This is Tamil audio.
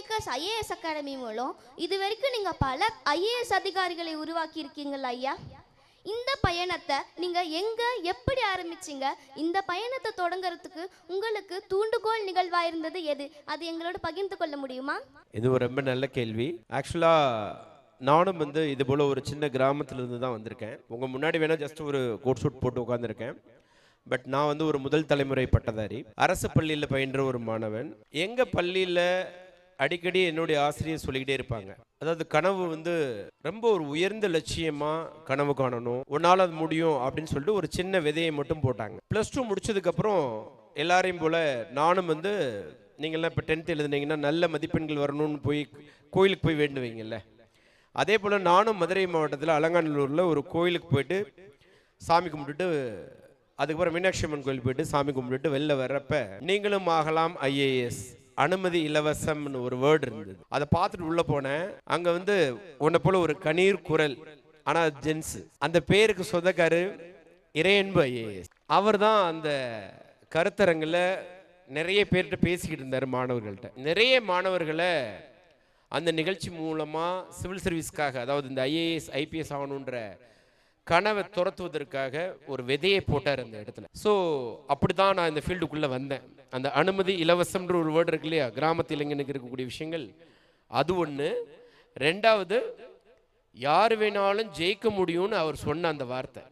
மேக்கர்ஸ் ஐஏஎஸ் அகாடமி மூலம் இது வரைக்கும் நீங்கள் பல ஐஏஎஸ் அதிகாரிகளை உருவாக்கி இருக்கீங்களா ஐயா? இந்த பயணத்தை நீங்கள் எங்கே எப்படி ஆரம்பிச்சிங்க? இந்த பயணத்தை தொடங்குறதுக்கு உங்களுக்கு தூண்டுகோல் நிகழ்வாக இருந்தது எது? அது எங்களோட பகிர்ந்து கொள்ள முடியுமா? இது ஒரு ரொம்ப நல்ல கேள்வி. ஆக்சுவலாக நானும் இது போல் ஒரு சின்ன கிராமத்திலிருந்து தான் வந்திருக்கேன். உங்கள் முன்னாடி வேணால் ஜஸ்ட் ஒரு கோட் சூட் போட்டு உட்காந்துருக்கேன். பட் நான் ஒரு முதல் தலைமுறை பட்டதாரி, அரசு பள்ளியில் பயின்ற ஒரு மாணவன். எங்கள் பள்ளியில் அடிக்கடி என்னுடைய ஆசிரியர் சொல்லிக்கிட்டே இருப்பாங்க, அதாவது கனவு ரொம்ப ஒரு உயர்ந்த லட்சியமாக கனவு காணணும், உன்னால் அது முடியும் அப்படின்னு சொல்லிட்டு ஒரு சின்ன விதையை மட்டும் போட்டாங்க. +2 முடிச்சதுக்கப்புறம் எல்லாரையும் போல் நானும் நீங்கள்லாம் இப்போ 10th எழுதுனீங்கன்னா நல்ல மதிப்பெண்கள் வரணும்னு போய் கோயிலுக்கு போய் வேண்டுவீங்கல்ல, அதே போல் நானும் மதுரை மாவட்டத்தில் அலங்காநல்லூரில் ஒரு கோயிலுக்கு போயிட்டு சாமி கும்பிட்டுட்டு அதுக்கப்புறம் மீனாட்சி அம்மன் கோயில் போயிட்டு சாமி கும்பிட்டுட்டு வெளில வர்றப்ப நீங்களும் ஆகலாம் ஐஏஎஸ், அனுமதி இலவசம்னு ஒரு வேர்டு இருந்தது. அதை பார்த்துட்டு உள்ள போனேன். அங்கே உன்னை போல ஒரு கணீர் குரல், ஆனால் ஜென்ஸ், அந்த பேருக்கு சொந்தக்காரு இறையன்பு ஐஏஎஸ். அவர் தான் அந்த கருத்தரங்கில் நிறைய பேர்கிட்ட பேசிக்கிட்டு இருந்தார் மாணவர்கள்ட்ட. நிறைய மாணவர்களை அந்த நிகழ்ச்சி மூலமாக சிவில் சர்வீஸ்க்காக, அதாவது இந்த ஐஏஎஸ் ஐபிஎஸ் ஆகணுன்ற கனவை துரத்துவதற்காக ஒரு விதையை போட்டார் அந்த இடத்துல. ஸோ அப்படி தான் நான் இந்த ஃபீல்டுக்குள்ளே வந்தேன். அந்த அனுமதி இலவசம்ன்ற ஒரு வேர்டு இருக்கு இல்லையா, கிராமத்து இளைஞனுக்கு இருக்கக்கூடிய விஷயங்கள், அது ஒன்று. ரெண்டாவது, யார் வேணாலும் ஜெயிக்க முடியும்னு அவர் சொன்ன அந்த வார்த்தை.